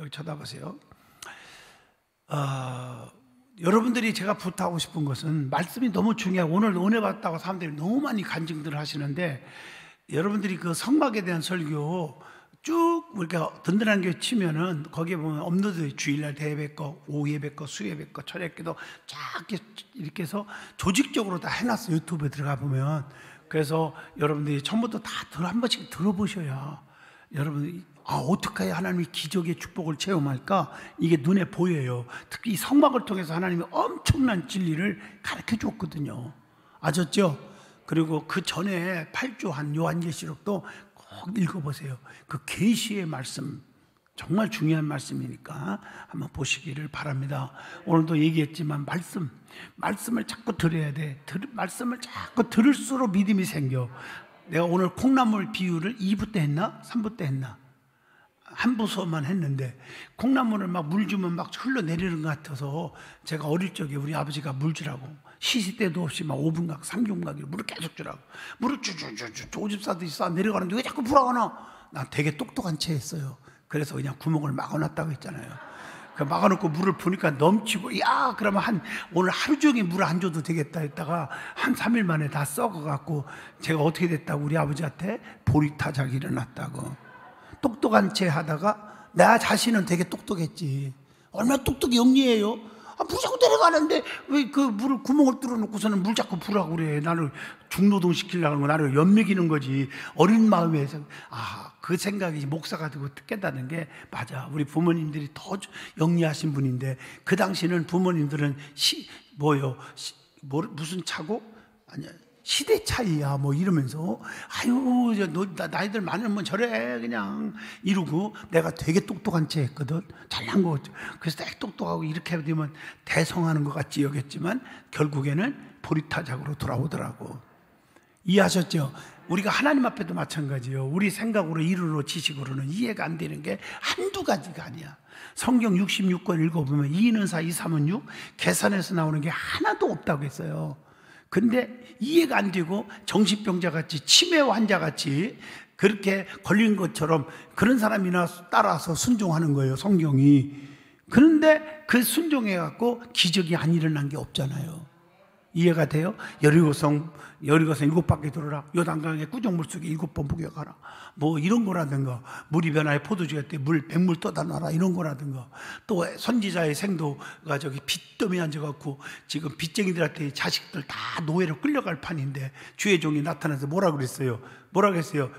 여기 쳐다보세요. 여러분들이 제가 부탁하고 싶은 것은 말씀이 너무 중요하고 오늘 은혜 받았다고 사람들이 너무 많이 간증들을 하시는데 여러분들이 그 성막에 대한 설교 쭉 이렇게 든든한 게 치면은 거기에 보면 업로드 주일날 대예배 거, 오후 예배 거, 수예배 거, 철야기도 쫙 이렇게 해서 조직적으로 다 해놨어요. 유튜브에 들어가 보면. 그래서 여러분들이 처음부터 다 한 번씩 들어보셔야 여러분들이 어떻게 해야 하나님이 기적의 축복을 체험할까? 이게 눈에 보여요. 특히 이 성막을 통해서 하나님이 엄청난 진리를 가르쳐 줬거든요. 아셨죠? 그리고 그 전에 8조 요한계시록도 꼭 읽어보세요. 그 계시의 말씀 정말 중요한 말씀이니까 한번 보시기를 바랍니다. 오늘도 얘기했지만 말씀을 자꾸 들어야 돼. 말씀을 자꾸 들을수록 믿음이 생겨. 내가 오늘 콩나물 비유를 2부 때 했나? 3부 때 했나? 한 부서만 했는데 콩나물을 막 물 주면 막 흘러내리는 것 같아서 제가 어릴 적에 우리 아버지가 물 주라고 시시때도 없이 막 5분각 3분각 물을 계속 주라고 물을 쭈쭈쭈쭈 오집사들이 쌓아 내려가는데 왜 자꾸 불어가 나 되게 똑똑한 채 했어요. 그래서 그냥 구멍을 막아놨다고 했잖아요. 그 막아놓고 물을 부니까 넘치고 그러면 오늘 하루 종일 물 안 줘도 되겠다 했다가 한 3일 만에 다 썩어갖고 제가 어떻게 됐다고 우리 아버지한테 보리타작이 일어났다고. 똑똑한 채 하다가 나 자신은 되게 똑똑했지. 얼마나 똑똑히 영리해요. 물 자꾸 내려가는데 왜 그 물을 구멍을 뚫어놓고서는 물 자꾸 부라고 그래. 나를 중노동 시키려고 하는 거, 나를 연맥이는 거지. 어린 마음에서 그 생각이 목사가 되고 깨닫는 게 맞아. 우리 부모님들이 더 영리하신 분인데 그 당시는 부모님들은 무슨 차고? 아니야. 시대 차이야 뭐 이러면서 너 나이들 많으면 저래 그냥 이러고 내가 되게 똑똑한 채 했거든. 잘난 거. 그래서 되게 똑똑하고 이렇게 되면 대성하는 것 같이 여겼지만 결국에는 보리타작으로 돌아오더라고. 이해하셨죠? 우리가 하나님 앞에도 마찬가지예요. 우리 생각으로 이루로 지식으로는 이해가 안 되는 게 한두 가지가 아니야. 성경 66권 읽어보면 2는 4, 2, 3은 6 계산해서 나오는 게 하나도 없다고 했어요. 근데 이해가 안 되고 정신병자 같이 치매 환자 같이 그렇게 걸린 것처럼 그런 사람이나 따라서 순종하는 거예요, 성경이. 그런데 그 순종해 갖고 기적이 안 일어난 게 없잖아요. 이해가 돼요? 여리고성 7바퀴 돌아라. 요단강에 구정물 속에 7번 목욕하라. 뭐 이런 거라든가 물이 변화에 포도주가 때 백물 떠다 놔라 이런 거라든가 또 선지자의 생도가 저기 빚더미 앉아갖고 지금 빚쟁이들한테 자식들 다 노예로 끌려갈 판인데 주의 종이 나타나서 뭐라 그랬어요?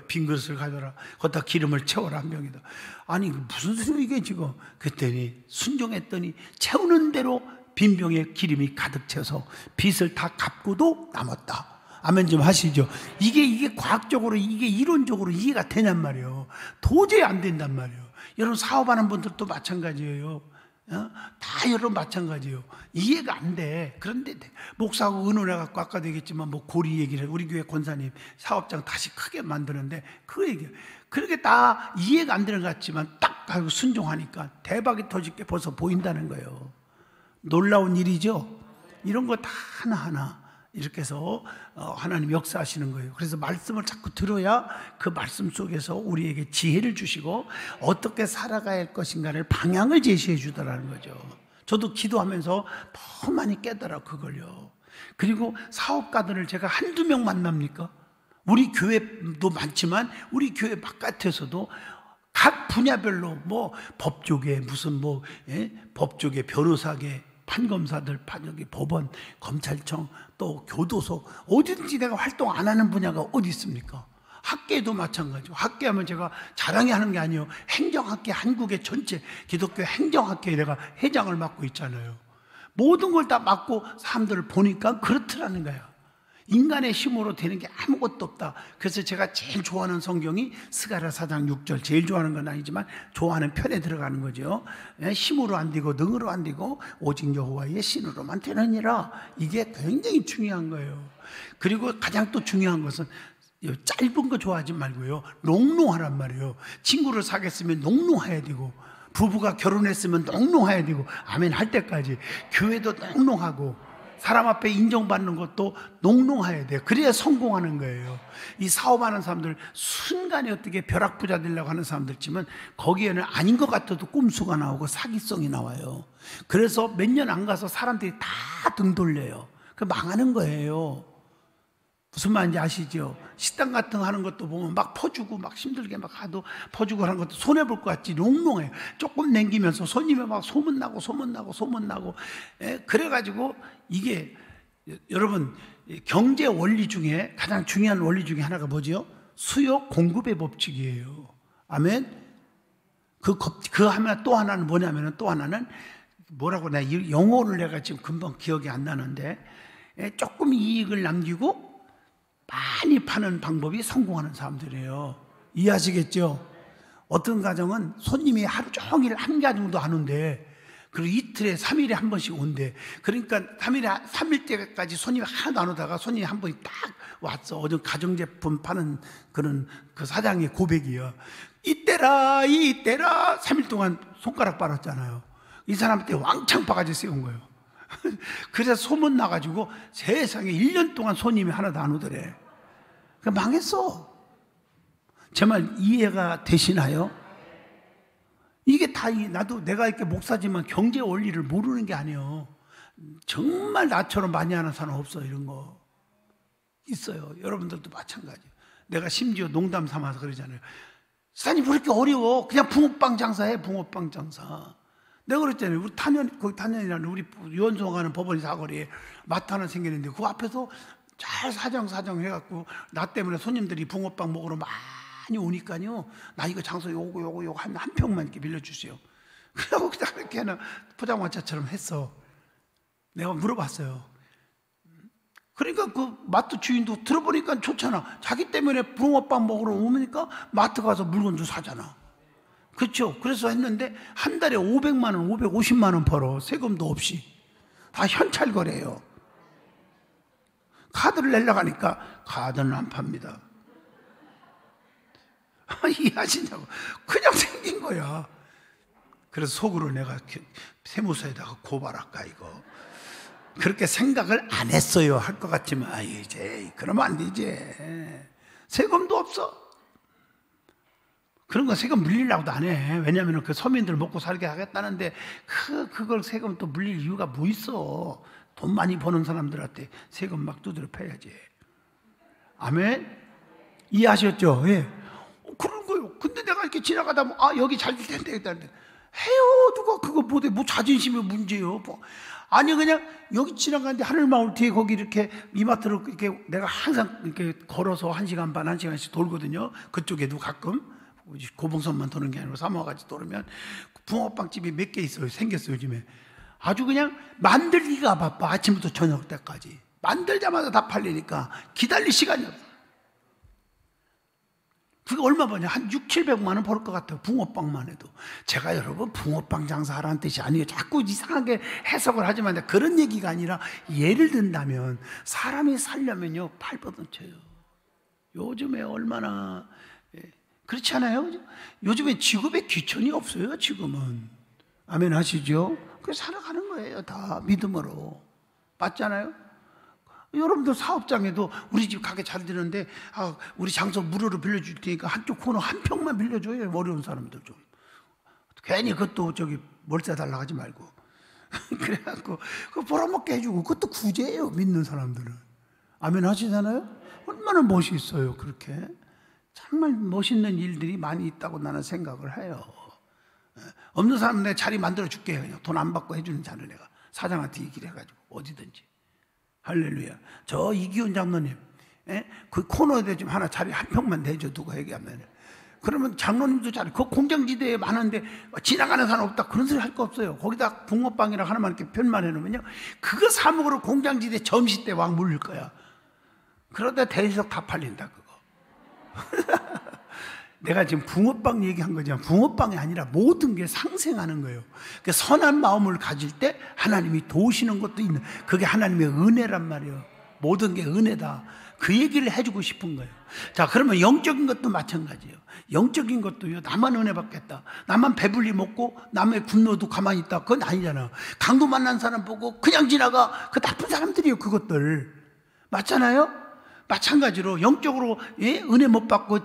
빈 그릇을 가져라. 거기다 기름을 채워라 한 병이다. 아니 무슨 소리 이게 지금. 그랬더니 순종했더니 채우는 대로 빈 병에 기름이 가득 채워서 빚을 다 갚고도 남았다. 아멘 좀 하시죠. 이게 과학적으로 이게 이론적으로 이해가 되냔 말이에요. 도저히 안 된단 말이에요. 여러분 사업하는 분들도 마찬가지예요. 다 여러분 마찬가지예요. 이해가 안 돼. 그런데 목사하고 의논해갖고 아까도 얘기했지만 뭐 고리 얘기를 우리 교회 권사님 사업장 다시 크게 만드는데 그 얘기 그렇게 다 이해가 안 되는 것 같지만 딱 하고 순종하니까 대박이 터질 게 벌써 보인다는 거예요. 놀라운 일이죠. 이런 거 다 하나하나 이렇게 해서 하나님 역사하시는 거예요. 그래서 말씀을 자꾸 들어야 그 말씀 속에서 우리에게 지혜를 주시고 어떻게 살아가야 할 것인가를 방향을 제시해 주더라는 거죠. 저도 기도하면서 더 많이 깨달아 그걸요. 그리고 사업가들을 제가 한두 명 만납니까? 우리 교회도 많지만 우리 교회 바깥에서도 각 분야별로 뭐 법조계 무슨 법조계 변호사계 판검사들, 법원, 검찰청, 또 교도소 어디든지 내가 활동 안 하는 분야가 어디 있습니까? 학계도 마찬가지고 학계하면 제가 자랑이 하는 게 아니에요. 행정학계 한국의 전체 기독교 행정학계에 내가 회장을 맡고 있잖아요. 모든 걸 다 맡고 사람들을 보니까 그렇더라는 거예요. 인간의 힘으로 되는 게 아무것도 없다. 그래서 제가 제일 좋아하는 성경이 스가랴 4장 6절 제일 좋아하는 건 아니지만 좋아하는 편에 들어가는 거죠. 힘으로 안 되고 능으로 안 되고 오직 여호와의 신으로만 되느니라. 이게 굉장히 중요한 거예요. 그리고 가장 또 중요한 것은 짧은 거 좋아하지 말고요 농농하란 말이에요. 친구를 사귀었으면 농농해야 되고 부부가 결혼했으면 농농해야 되고 아멘 할 때까지 교회도 농농하고 사람 앞에 인정받는 것도 농농해야 돼요. 그래야 성공하는 거예요. 이 사업하는 사람들 순간에 어떻게 벼락부자 되려고 하는 사람들 치면 거기에는 아닌 것 같아도 꼼수가 나오고 사기성이 나와요. 그래서 몇 년 안 가서 사람들이 다 등 돌려요. 그 망하는 거예요. 무슨 말인지 아시죠? 식당 같은 거 하는 것도 보면 막 퍼주고 막 힘들게 막 하도 퍼주고 하는 것도 손해볼 것 같지 농농해요. 조금 남기면서 손님이 막 소문나고 그래가지고 이게 여러분 경제 원리 중에 가장 중요한 원리 중에 하나가 뭐죠? 수요 공급의 법칙이에요. 아멘. 그 하면 또 하나는 뭐냐면은 또 하나는 뭐라고 내가 영어를 내가 지금 금방 기억이 안 나는데 조금 이익을 남기고 많이 파는 방법이 성공하는 사람들이에요. 이해하시겠죠? 어떤 가정은 손님이 하루 종일 한 가정도 안 온대. 그리고 이틀에 3일에 한 번씩 온대. 그러니까 3일 때까지 손님이 하나도 안 오다가 손님이 한 번이 딱 왔어. 어떤 가정제품 파는 그런 그 사장의 고백이야. 이때라 3일 동안 손가락 빨았잖아요. 이 사람한테 왕창 바가지 세운 거예요. 그래서 소문 나가지고 세상에 1년 동안 손님이 하나도 안 오더래. 그 망했어. 제 말 이해가 되시나요? 이게 다 나도 내가 이렇게 목사지만 경제 원리를 모르는 게 아니에요. 정말 나처럼 많이 하는 사람 없어요. 이런 거 있어요. 여러분들도 마찬가지예요. 내가 심지어 농담 삼아서 그러잖아요. 사장님 왜 이렇게 어려워? 그냥 붕어빵 장사해. 붕어빵 장사. 내가 그랬잖아요. 우리 거기 탄현이라는 우리 유원송하는 법원이 사거리에 마트 하나 생겼는데 그 앞에서 잘 사정 해갖고 나 때문에 손님들이 붕어빵 먹으러 많이 오니까요. 나 이거 장소 요거 한 평만 이렇게 빌려주세요. 그래갖고 그냥 이렇게 하나 포장마차처럼 했어. 내가 물어봤어요. 그러니까 그 마트 주인도 들어보니까 좋잖아. 자기 때문에 붕어빵 먹으러 오니까 마트 가서 물건도 사잖아. 그렇죠? 그래서 했는데 한 달에 500만 원, 550만 원 벌어. 세금도 없이. 다 현찰 거래요. 카드를 내려고 하니까 카드는 안 팝니다. 이해하시냐고. 그냥 생긴 거야. 그래서 속으로 내가 세무서에다가 고발할까 이거. 그렇게 생각을 안 했어요. 할 것 같지만 이제 그러면 안 되지. 세금도 없어. 그런 거 세금 물리려고도 안 해. 왜냐하면 그 서민들 먹고 살게 하겠다는데 그걸 세금 또 물릴 이유가 뭐 있어. 돈 많이 버는 사람들한테 세금 막 두드려 패야지. 아멘? 이해하셨죠? 예. 그런 거요. 근데 내가 이렇게 지나가다 여기 잘 될 텐데 해요. 누가 그거 못해. 뭐 자존심의 문제요. 뭐. 아니 그냥 여기 지나가는데 하늘마을 뒤에 거기 이렇게 이마트로 이렇게 내가 항상 이렇게 걸어서 1시간 반, 1시간씩 돌거든요. 그쪽에도 가끔 고봉선만 도는 게 아니고 사모아같이 돌으면 붕어빵집이 몇 개 있어요. 생겼어요 요즘에. 아주 그냥 만들기가 바빠. 아침부터 저녁 때까지 만들자마자 다 팔리니까 기다릴 시간이 없어. 그게 얼마 버냐? 한 600~700만 원 벌 것 같아요. 붕어빵만 해도. 제가 여러분 붕어빵 장사하라는 뜻이 아니에요. 자꾸 이상하게 해석을 하지만 그런 얘기가 아니라 예를 든다면 사람이 살려면요 팔버둥쳐요. 요즘에 얼마나 그렇지 않아요? 요즘에 직업에 귀천이 없어요. 지금은. 아멘 하시죠? 그래서 살아가는 거예요. 다 믿음으로. 맞잖아요? 여러분들 사업장에도 우리 집 가게 잘 되는데 우리 장소 무료로 빌려줄 테니까 한쪽 코너 한 평만 빌려줘요. 어려운 사람들 좀. 괜히 그것도 월세 달라고 하지 말고. 그래갖고 그거 벌어먹게 해주고 그것도 구제예요. 믿는 사람들은. 아멘 하시잖아요? 얼마나 멋있어요. 그렇게. 정말 멋있는 일들이 많이 있다고 나는 생각을 해요. 없는 사람은 내가 자리 만들어 줄게. 그냥 돈 안 받고 해주는 자를 내가 사장한테 얘기를 해가지고 어디든지. 할렐루야. 저 이기훈 장로님, 그 코너에 좀 하나 자리 한 평만 내줘. 누가 얘기하면. 그러면 장로님도 자리, 그 공장지대에 많은데 지나가는 사람 없다. 그런 소리 할 거 없어요. 거기다 붕어빵이랑 하나만 이렇게 편만 해놓으면요. 그거 사먹으러 공장지대 점심 때 왕 물릴 거야. 그러다 대리석 다 팔린다, 그거. 내가 지금 붕어빵 얘기한 거지만 붕어빵이 아니라 모든 게 상생하는 거예요. 그 선한 마음을 가질 때 하나님이 도우시는 것도 있는, 그게 하나님의 은혜란 말이에요. 모든 게 은혜다. 그 얘기를 해주고 싶은 거예요. 자, 그러면 영적인 것도 마찬가지예요. 영적인 것도요, 나만 은혜 받겠다, 나만 배불리 먹고 남의 굶노도 가만히 있다, 그건 아니잖아요. 강도 만난 사람 보고 그냥 지나가. 그 나쁜 사람들이에요. 그것들 맞잖아요. 마찬가지로 영적으로 은혜 못 받고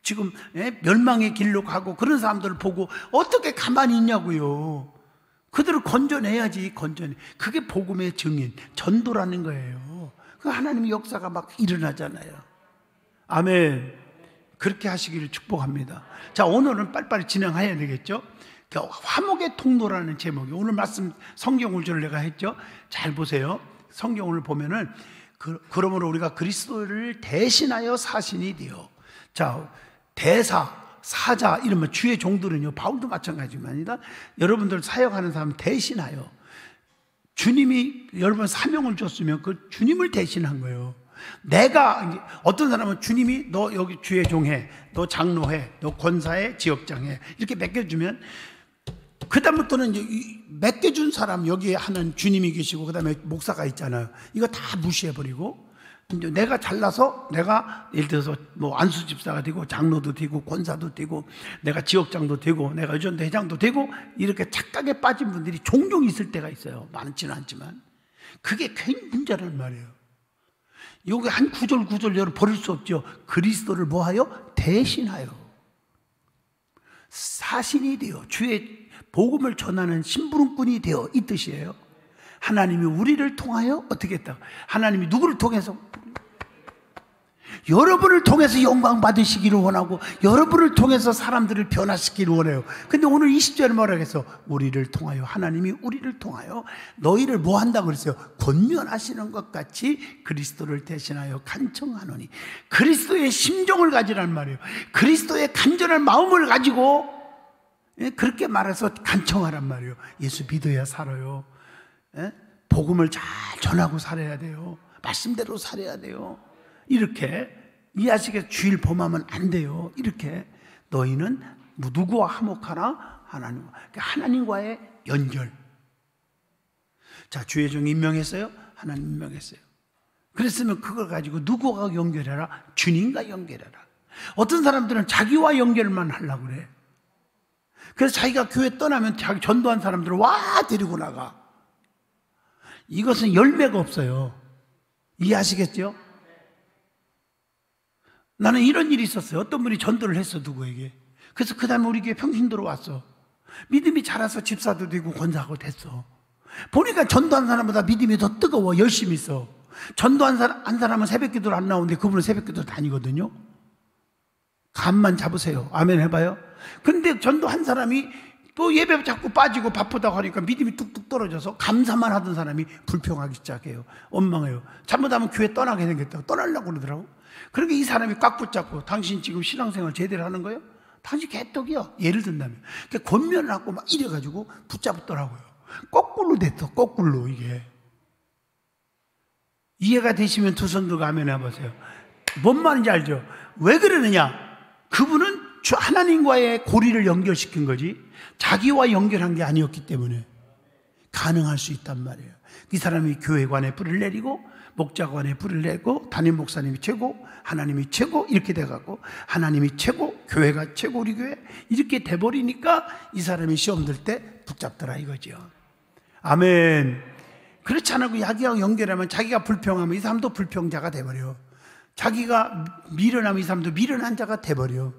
지금 멸망의 길로 가고 그런 사람들을 보고 어떻게 가만히 있냐고요. 그들을 건져내야지. 건져내. 그게 복음의 증인, 전도라는 거예요. 그 하나님의 역사가 막 일어나잖아요. 아멘. 그렇게 하시기를 축복합니다. 자, 오늘은 빨리빨리 진행해야 되겠죠. 화목의 통로라는 제목이 오늘 말씀 성경 구절을 내가 했죠. 잘 보세요. 성경을 보면은 그러므로 우리가 그리스도를 대신하여 사신이 되어. 자, 대사, 사자 이러면 주의 종들은요, 바울도 마찬가지입니다. 여러분들 사역하는 사람 대신하여, 주님이 여러분 사명을 줬으면 그 주님을 대신한 거예요. 내가, 어떤 사람은 주님이 너 여기 주의 종해, 너 장로해, 너 권사해, 지역장해 이렇게 맡겨주면 그 다음부터는 맡겨준 사람 여기에 하는 주님이 계시고 그 다음에 목사가 있잖아요. 이거 다 무시해버리고 이제 내가 잘나서 내가 예를 들어서 뭐 안수집사가 되고 장로도 되고 권사도 되고 내가 지역장도 되고 내가 의전대장도 되고 이렇게 착각에 빠진 분들이 종종 있을 때가 있어요. 많지는 않지만 그게 괜히 문제란 말이에요. 여기 한 구절 여러분 버릴 수 없죠. 그리스도를 뭐하여? 대신하여 사신이 되어 주의 복음을 전하는 심부름꾼이 되어 이 뜻이에요. 하나님이 우리를 통하여 어떻게 했다? 하나님이 누구를 통해서? 여러분을 통해서 영광 받으시기를 원하고 여러분을 통해서 사람들을 변화시키기를 원해요. 근데 오늘 20절에 뭐라고 했어? 우리를 통하여, 하나님이 우리를 통하여 너희를 뭐 한다고 그랬어요? 권면하시는 것 같이 그리스도를 대신하여 간청하노니. 그리스도의 심정을 가지란 말이에요. 그리스도의 간절한 마음을 가지고 그렇게 말해서 간청하란 말이에요. 예수 믿어야 살아요. 복음을 잘 전하고 살아야 돼요. 말씀대로 살아야 돼요. 이렇게 이해하시겠어요? 주일 범하면 안 돼요. 이렇게 너희는 누구와 화목하나? 하나님과. 하나님과의 연결. 자, 주의 종 임명했어요? 하나님 임명했어요. 그랬으면 그걸 가지고 누구와 연결해라? 주님과 연결해라. 어떤 사람들은 자기와 연결만 하려고 그래. 그래서 자기가 교회 떠나면 자기 전도한 사람들을 와 데리고 나가. 이것은 열매가 없어요. 이해하시겠죠? 나는 이런 일이 있었어요. 어떤 분이 전도를 했어, 누구에게. 그래서 그 다음에 우리 교회 평신도로 왔어. 믿음이 자라서 집사도 되고 권사하고 됐어. 보니까 전도한 사람보다 믿음이 더 뜨거워. 열심히 있어. 전도한 한 사람은 새벽기도를 안 나오는데 그분은 새벽기도 다니거든요. 감만 잡으세요. 아멘 해봐요. 근데 전도한 사람이 또 예배 자꾸 빠지고 바쁘다고 하니까 믿음이 뚝뚝 떨어져서 감사만 하던 사람이 불평하기 시작해요. 원망해요. 잘못하면 교회 떠나게 생겼다고. 떠나려고 그러더라고. 그러니까 이 사람이 꽉 붙잡고 당신 지금 신앙생활 제대로 하는 거예요? 당신 개떡이요. 예를 든다면. 그러니까 권면을 하고 막 이래가지고 붙잡았더라고요. 거꾸로 됐어. 거꾸로 이게. 이해가 되시면 두 손 들고 아멘 해보세요. 뭔 말인지 알죠? 왜 그러느냐? 그분은 하나님과의 고리를 연결시킨 거지 자기와 연결한 게 아니었기 때문에 가능할 수 있단 말이에요. 이 사람이 교회관에 불을 내리고 목자관에 불을 내고 담임 목사님이 최고, 하나님이 최고 이렇게 돼갖고 하나님이 최고, 교회가 최고, 우리 교회 이렇게 돼버리니까 이 사람이 시험 들 때 붙잡더라 이거죠. 아멘. 그렇지 않고 자기하고 연결하면 자기가 불평하면 이 사람도 불평자가 돼버려. 자기가 미련하면 이 사람도 미련한 자가 돼버려.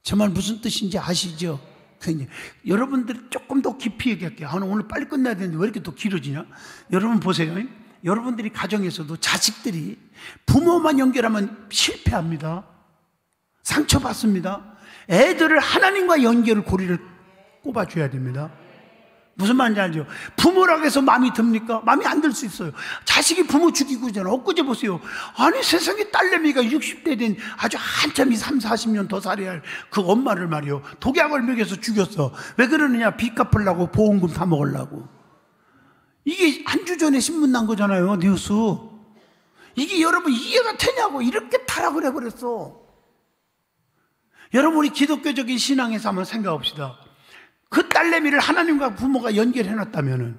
정말 무슨 뜻인지 아시죠? 여러분들 조금 더 깊이 얘기할게요. 오늘 빨리 끝내야 되는데 왜 이렇게 또 길어지냐? 여러분 보세요. 여러분들이 가정에서도 자식들이 부모만 연결하면 실패합니다. 상처받습니다. 애들을 하나님과 연결을 고리를 꼽아줘야 됩니다. 무슨 말인지 알죠? 부모라고 해서 마음이 듭니까? 마음이 안 들 수 있어요. 자식이 부모 죽이고 있잖아. 엊그제 보세요. 아니 세상에 딸내미가 60대 된 아주 한참 30, 40년 더 살아야 할 그 엄마를 말이요. 독약을 먹여서 죽였어. 왜 그러느냐? 빚 갚으려고 보험금 다 먹으려고. 이게 한 주 전에 신문 난 거잖아요. 뉴스. 이게 여러분 이해가 되냐고. 이렇게 타락을 해버렸어. 여러분이 기독교적인 신앙에서 한번 생각합시다. 그 딸내미를 하나님과 부모가 연결해놨다면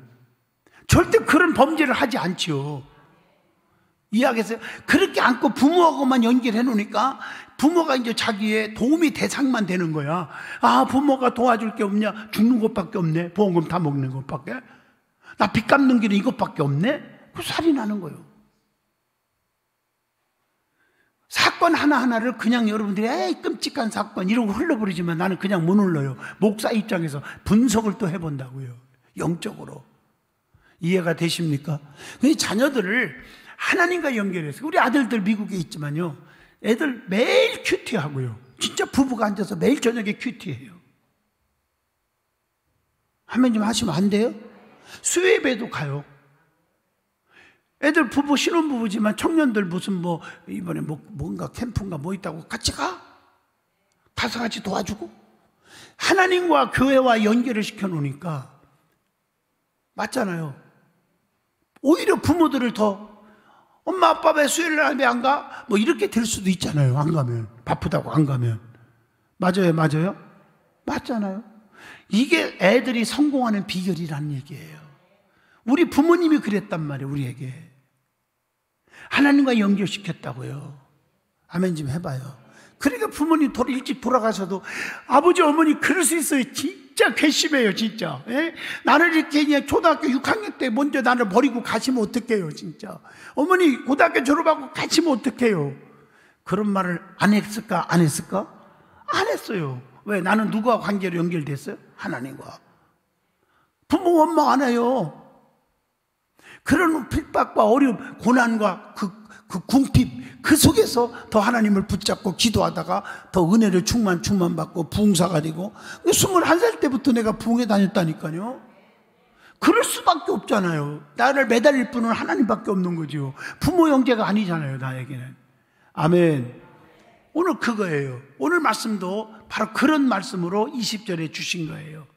절대 그런 범죄를 하지 않지요. 이해하겠어요? 그렇게 안고 부모하고만 연결해 놓으니까 부모가 이제 자기의 도움이 대상만 되는 거야. 아, 부모가 도와줄 게 없냐? 죽는 것밖에 없네. 보험금 다 먹는 것밖에. 나 빚 갚는 길은 이것밖에 없네. 그 살이 나는 거예요. 사건 하나하나를 그냥 여러분들이 에이 끔찍한 사건 이러고 흘러버리지만 나는 그냥 못 흘러요. 목사 입장에서 분석을 또 해본다고요. 영적으로. 이해가 되십니까? 근데 자녀들을 하나님과 연결해서, 우리 아들들 미국에 있지만요, 애들 매일 큐티하고요. 진짜 부부가 앉아서 매일 저녁에 큐티해요. 하면 좀 하시면 안 돼요? 수협에도 가요. 애들 부부, 신혼부부지만 청년들 무슨 이번에 뭔가 캠프인가 있다고 같이 가? 가서 같이 도와주고? 하나님과 교회와 연결을 시켜 놓으니까, 맞잖아요. 오히려 부모들을 더, 엄마 아빠 왜 수요일 날 왜 안 가? 이렇게 될 수도 있잖아요. 안 가면, 바쁘다고 안 가면. 맞아요? 맞잖아요. 이게 애들이 성공하는 비결이라는 얘기예요. 우리 부모님이 그랬단 말이에요. 우리에게 하나님과 연결시켰다고요. 아멘 좀 해봐요. 그러니까 부모님 일찍 돌아가셔도 아버지 어머니 그럴 수 있어요. 진짜 괘씸해요. 진짜. 예? 나를 이렇게 그냥 초등학교 6학년 때 먼저 나를 버리고 가시면 어떡해요. 진짜. 어머니 고등학교 졸업하고 가시면 어떡해요. 그런 말을 안 했을까? 안 했을까? 안 했어요. 왜? 나는 누구와 관계로 연결됐어요? 하나님과. 부모 원망 안 해요. 그런 핍박과 어려움, 고난과 그 궁핍, 그 속에서 더 하나님을 붙잡고 기도하다가 더 은혜를 충만받고 부흥사가 되고, 21살 때부터 내가 부흥에 다녔다니까요. 그럴 수밖에 없잖아요. 나를 매달릴 분은 하나님밖에 없는 거죠. 부모 형제가 아니잖아요, 나에게는. 아멘. 오늘 그거예요. 오늘 말씀도 바로 그런 말씀으로 20절에 주신 거예요.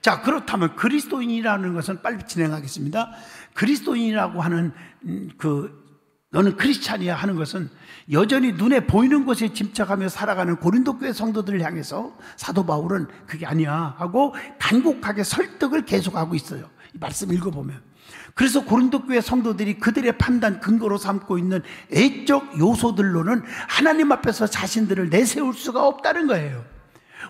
자, 그렇다면 그리스도인이라는 것은 빨리 진행하겠습니다. 그리스도인이라고 하는 너는 크리스찬이야 하는 것은 여전히 눈에 보이는 것에 집착하며 살아가는 고린도 교회 성도들을 향해서 사도 바울은 그게 아니야 하고 간곡하게 설득을 계속하고 있어요. 이 말씀 읽어보면. 그래서 고린도 교회 성도들이 그들의 판단 근거로 삼고 있는 애적 요소들로는 하나님 앞에서 자신들을 내세울 수가 없다는 거예요.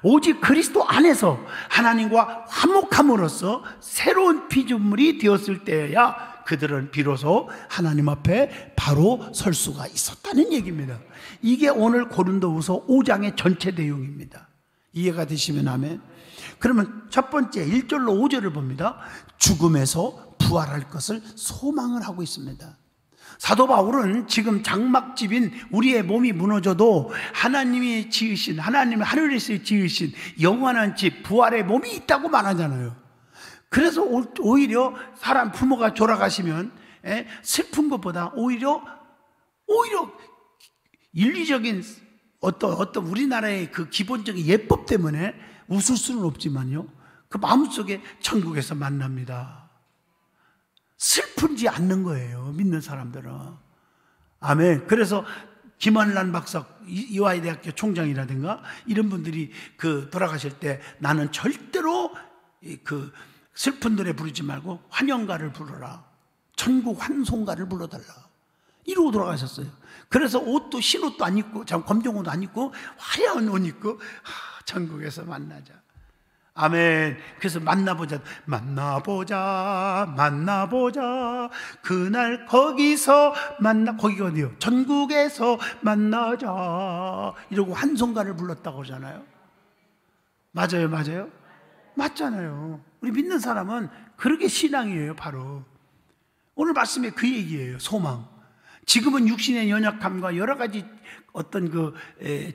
오직 그리스도 안에서 하나님과 화목함으로써 새로운 피조물이 되었을 때야 그들은 비로소 하나님 앞에 바로 설 수가 있었다는 얘기입니다. 이게 오늘 고린도후서 5장의 전체 내용입니다. 이해가 되시면 아멘. 그러면 첫 번째 1절로 5절을 봅니다. 죽음에서 부활할 것을 소망을 하고 있습니다. 사도 바울은 지금 장막집인 우리의 몸이 무너져도 하나님이 지으신, 하나님이 하늘에서 지으신 영원한 집, 부활의 몸이 있다고 말하잖아요. 그래서 오히려 사람 부모가 돌아가시면 슬픈 것보다 오히려 인리적인 어떤 우리나라의 그 기본적인 예법 때문에 웃을 수는 없지만요, 그 마음속에 천국에서 만납니다. 슬픈지 않는 거예요, 믿는 사람들은. 아멘. 그래서 김한란 박사, 이화여대학교 총장이라든가 이런 분들이 돌아가실 때 나는 절대로 슬픈 노래 부르지 말고 환영가를 불러라, 천국 환송가를 불러달라, 이러고 돌아가셨어요. 그래서 옷도 흰 옷도 안 입고, 검정 옷도 안 입고 화려한 옷 입고 천국에서 만나자. 아멘. 그래서 만나보자. 그날 거기서 거기가 어디요? 전국에서 만나자. 이러고 환송가를 불렀다고 하잖아요. 맞아요? 맞잖아요. 우리 믿는 사람은 그렇게 신앙이에요. 바로 오늘 말씀에 그 얘기예요. 소망. 지금은 육신의 연약함과 여러 가지 어떤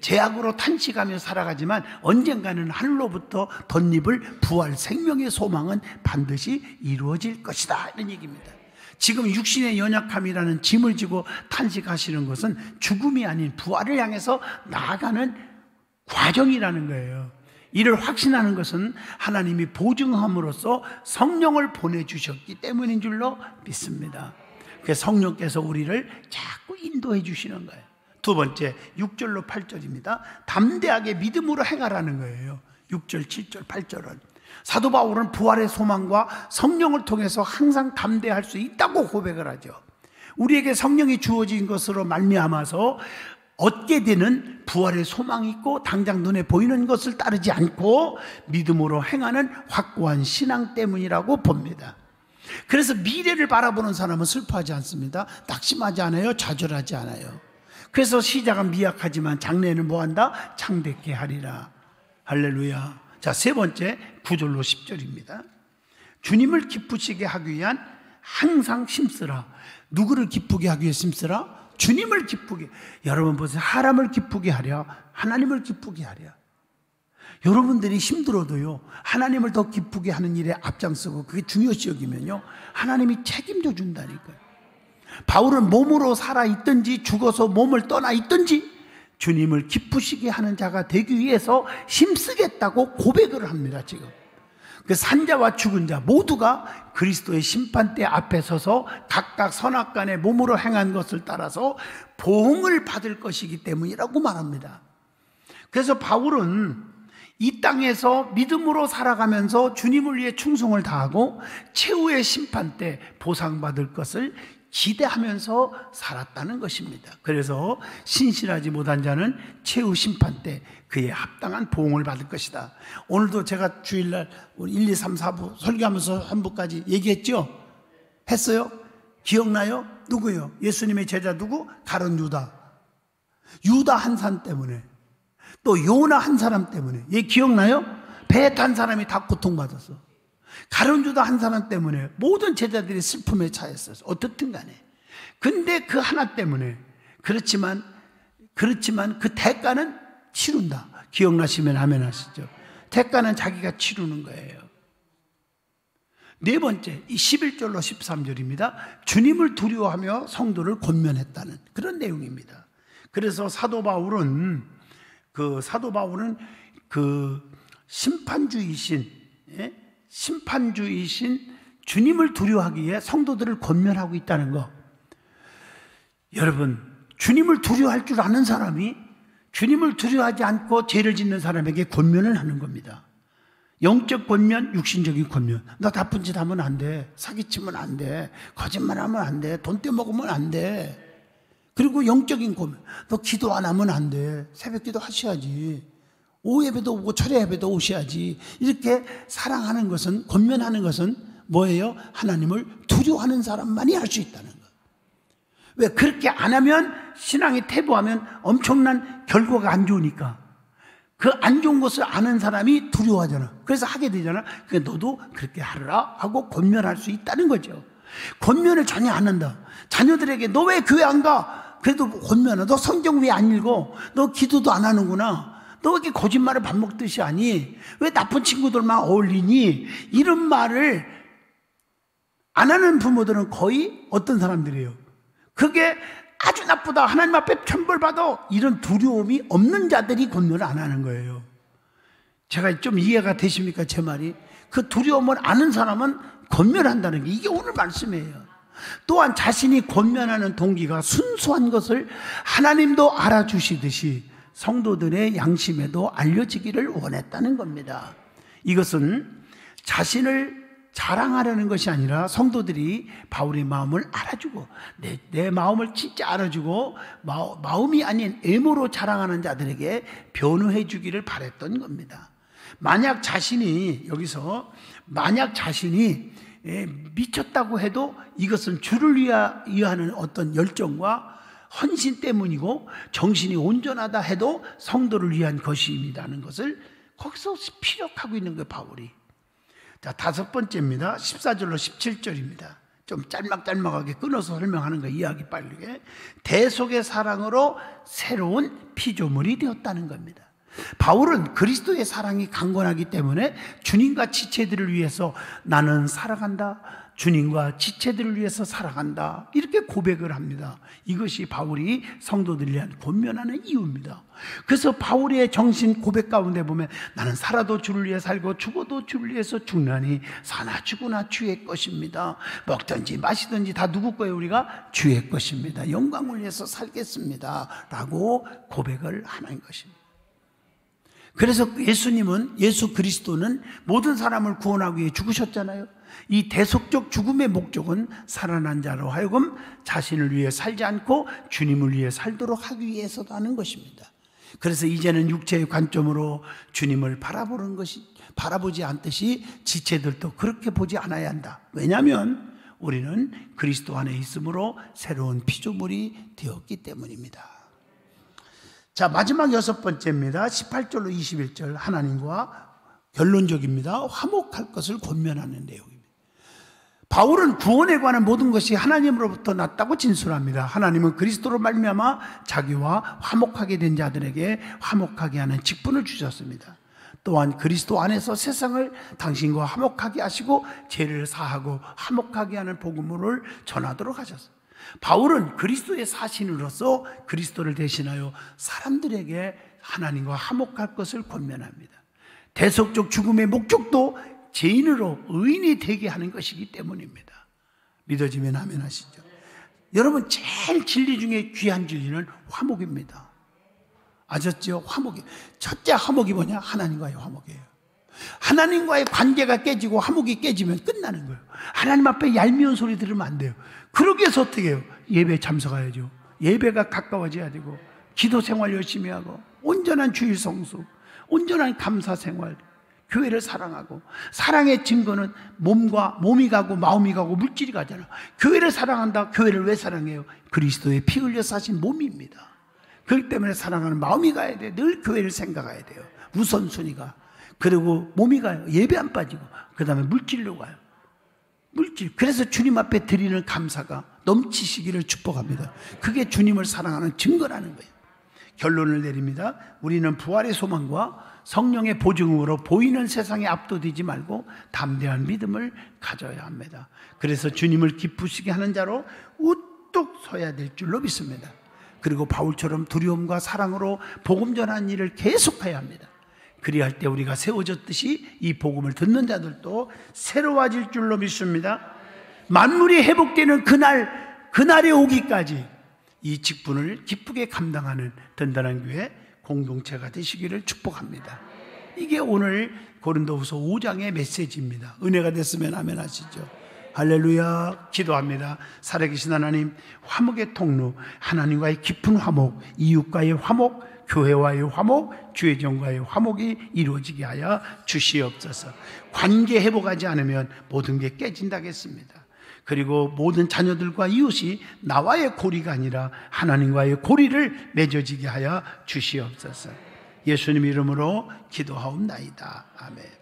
제약으로 탄식하며 살아가지만 언젠가는 하늘로부터 덧입을 부활 생명의 소망은 반드시 이루어질 것이다, 이런 얘기입니다. 지금 육신의 연약함이라는 짐을 지고 탄식하시는 것은 죽음이 아닌 부활을 향해서 나아가는 과정이라는 거예요. 이를 확신하는 것은 하나님이 보증함으로써 성령을 보내주셨기 때문인 줄로 믿습니다. 그래서 성령께서 우리를 자꾸 인도해 주시는 거예요. 두 번째 6절로 8절입니다. 담대하게 믿음으로 행하라는 거예요. 6절, 7절, 8절은 사도 바울은 부활의 소망과 성령을 통해서 항상 담대할 수 있다고 고백을 하죠. 우리에게 성령이 주어진 것으로 말미암아서 얻게 되는 부활의 소망이 있고 당장 눈에 보이는 것을 따르지 않고 믿음으로 행하는 확고한 신앙 때문이라고 봅니다. 그래서 미래를 바라보는 사람은 슬퍼하지 않습니다. 낙심하지 않아요. 좌절하지 않아요. 그래서 시작은 미약하지만 장래에는 뭐한다? 창대케 하리라. 할렐루야. 자, 세 번째 9절로 10절입니다. 주님을 기쁘시게 하기 위한 항상 힘쓰라. 누구를 기쁘게 하기 위해 힘쓰라? 주님을 기쁘게. 여러분 보세요. 사람을 기쁘게 하랴, 하나님을 기쁘게 하랴. 여러분들이 힘들어도요, 하나님을 더 기쁘게 하는 일에 앞장서고 그게 중요시 여기면요, 하나님이 책임져 준다니까요. 바울은 몸으로 살아있든지 죽어서 몸을 떠나 있든지 주님을 기쁘시게 하는 자가 되기 위해서 힘쓰겠다고 고백을 합니다. 지금 그 산자와 죽은 자 모두가 그리스도의 심판대 앞에 서서 각각 선악간에 몸으로 행한 것을 따라서 보응을 받을 것이기 때문이라고 말합니다. 그래서 바울은 이 땅에서 믿음으로 살아가면서 주님을 위해 충성을 다하고 최후의 심판 때 보상받을 것을 기대하면서 살았다는 것입니다. 그래서 신실하지 못한 자는 최후 심판 때 그에 합당한 보응을 받을 것이다. 오늘도 제가 주일날 1, 2, 3, 4부 설교하면서 한 부까지 얘기했죠? 했어요? 기억나요? 누구요? 예수님의 제자 누구? 가룟 유다. 유다 한 사람 때문에, 또 요나 한 사람 때문에. 얘 기억나요? 배 탄 사람이 다 고통받았어. 가룟 유다 한 사람 때문에 모든 제자들이 슬픔에 차였어요. 어떻든 간에. 근데 그 하나 때문에, 그렇지만 그 대가는 치룬다. 기억나시면 아멘 하시죠. 대가는 자기가 치르는 거예요. 네 번째, 이 11절로 13절입니다. 주님을 두려워하며 성도를 권면했다는 그런 내용입니다. 그래서 사도 바울은 심판주이신 주님을 두려워하기 위해 성도들을 권면하고 있다는 거. 여러분, 주님을 두려워할 줄 아는 사람이 주님을 두려워하지 않고 죄를 짓는 사람에게 권면을 하는 겁니다. 영적 권면, 육신적인 권면. 너 나쁜 짓 하면 안 돼. 사기치면 안 돼. 거짓말하면 안 돼. 돈 떼먹으면 안 돼. 그리고 영적인 권면. 너 기도 안 하면 안 돼. 새벽 기도 하셔야지. 오후 예배도 오고 철야 예배도 오셔야지. 이렇게 사랑하는 것은, 권면하는 것은 뭐예요? 하나님을 두려워하는 사람만이 할 수 있다는 거. 왜? 그렇게 안 하면, 신앙이 퇴보하면 엄청난 결과가 안 좋으니까. 그 안 좋은 것을 아는 사람이 두려워하잖아. 그래서 하게 되잖아. 그러니까 너도 그렇게 하라 하고 권면할 수 있다는 거죠. 권면을 전혀 안 한다. 자녀들에게 너 왜 교회 안 가? 그래도 권면해. 너 성경 왜 안 읽어? 너 기도도 안 하는구나. 너 왜 이렇게 거짓말을 밥 먹듯이 하니? 왜 나쁜 친구들만 어울리니? 이런 말을 안 하는 부모들은 거의 어떤 사람들이에요? 그게 아주 나쁘다, 하나님 앞에 천벌받아, 이런 두려움이 없는 자들이 권면을 안 하는 거예요. 제가 좀 이해가 되십니까? 제 말이. 그 두려움을 아는 사람은 권면한다는 게, 이게 오늘 말씀이에요. 또한 자신이 권면하는 동기가 순수한 것을 하나님도 알아주시듯이 성도들의 양심에도 알려지기를 원했다는 겁니다. 이것은 자신을 자랑하려는 것이 아니라 성도들이 바울의 마음을 알아주고 내 마음을 진짜 알아주고 마음이 아닌 외모로 자랑하는 자들에게 변호해 주기를 바랬던 겁니다. 만약 자신이 미쳤다고 해도 이것은 주를 위하는 어떤 열정과 헌신 때문이고, 정신이 온전하다 해도 성도를 위한 것입니다는 것을 거기서 피력하고 있는 거예요, 바울이. 자, 다섯 번째입니다. 14절로 17절입니다. 좀 짤막짤막하게 끊어서 설명하는 거예요. 이해하기 빠르게. 대속의 사랑으로 새로운 피조물이 되었다는 겁니다. 바울은 그리스도의 사랑이 강건하기 때문에 주님과 지체들을 위해서 나는 살아간다, 주님과 지체들을 위해서 살아간다, 이렇게 고백을 합니다. 이것이 바울이 성도들을 위한 권면하는 이유입니다. 그래서 바울의 정신 고백 가운데 보면 나는 살아도 주를 위해 살고 죽어도 주를 위해서 죽나니 사나 죽으나 주의 것입니다. 먹든지 마시든지 다 누구 거예요? 우리가 주의 것입니다. 영광을 위해서 살겠습니다 라고 고백을 하는 것입니다. 그래서 예수 그리스도는 모든 사람을 구원하기 위해 죽으셨잖아요. 이 대속적 죽음의 목적은 살아난 자로 하여금 자신을 위해 살지 않고 주님을 위해 살도록 하기 위해서도 하는 것입니다. 그래서 이제는 육체의 관점으로 주님을 바라보지 않듯이 지체들도 그렇게 보지 않아야 한다. 왜냐하면 우리는 그리스도 안에 있으므로 새로운 피조물이 되었기 때문입니다. 자, 마지막 6번째입니다. 18절로 21절 하나님과 결론적입니다. 화목할 것을 권면하는 내용입니다. 바울은 구원에 관한 모든 것이 하나님으로부터 났다고 진술합니다. 하나님은 그리스도로 말미암아 자기와 화목하게 된 자들에게 화목하게 하는 직분을 주셨습니다. 또한 그리스도 안에서 세상을 당신과 화목하게 하시고 죄를 사하고 화목하게 하는 복음을 전하도록 하셨습니다. 바울은 그리스도의 사신으로서 그리스도를 대신하여 사람들에게 하나님과 화목할 것을 권면합니다. 대속적 죽음의 목적도 죄인으로 의인이 되게 하는 것이기 때문입니다. 믿어지면 아멘 하시죠. 여러분, 제일 진리 중에 귀한 진리는 화목입니다. 아셨죠? 화목이. 첫째 화목이 뭐냐? 하나님과의 화목이에요. 하나님과의 관계가 깨지고 화목이 깨지면 끝나는 거예요. 하나님 앞에 얄미운 소리 들으면 안 돼요. 그러기 위해서 어떻게 해요? 예배에 참석해야죠. 예배가 가까워져야 되고, 기도 생활 열심히 하고, 온전한 주일 성수, 온전한 감사 생활, 교회를 사랑하고, 사랑의 증거는 몸이 가고 마음이 가고 물질이 가잖아. 교회를 사랑한다. 교회를 왜 사랑해요? 그리스도의 피 흘려 사신 몸입니다. 그렇기 때문에 사랑하는 마음이 가야 돼요. 늘 교회를 생각해야 돼요. 우선순위가. 그리고 몸이 가요. 예배 안 빠지고. 그 다음에 물질로 가요. 물질. 그래서 주님 앞에 드리는 감사가 넘치시기를 축복합니다. 그게 주님을 사랑하는 증거라는 거예요. 결론을 내립니다. 우리는 부활의 소망과 성령의 보증으로 보이는 세상에 압도되지 말고 담대한 믿음을 가져야 합니다. 그래서 주님을 기쁘시게 하는 자로 우뚝 서야 될 줄로 믿습니다. 그리고 바울처럼 두려움과 사랑으로 복음 전하는 일을 계속해야 합니다. 그리할 때 우리가 세워졌듯이 이 복음을 듣는 자들도 새로워질 줄로 믿습니다. 만물이 회복되는 그날에 오기까지 이 직분을 기쁘게 감당하는 든든한 교회 공동체가 되시기를 축복합니다. 이게 오늘 고린도후서 5장의 메시지입니다. 은혜가 됐으면 아멘 하시죠. 할렐루야. 기도합니다. 살아계신 하나님, 화목의 통로, 하나님과의 깊은 화목, 이웃과의 화목, 교회와의 화목, 주의정과의 화목이 이루어지게 하여 주시옵소서. 관계 회복하지 않으면 모든 게 깨진다겠습니다. 그리고 모든 자녀들과 이웃이 나와의 고리가 아니라 하나님과의 고리를 맺어지게 하여 주시옵소서. 예수님 이름으로 기도하옵나이다. 아멘.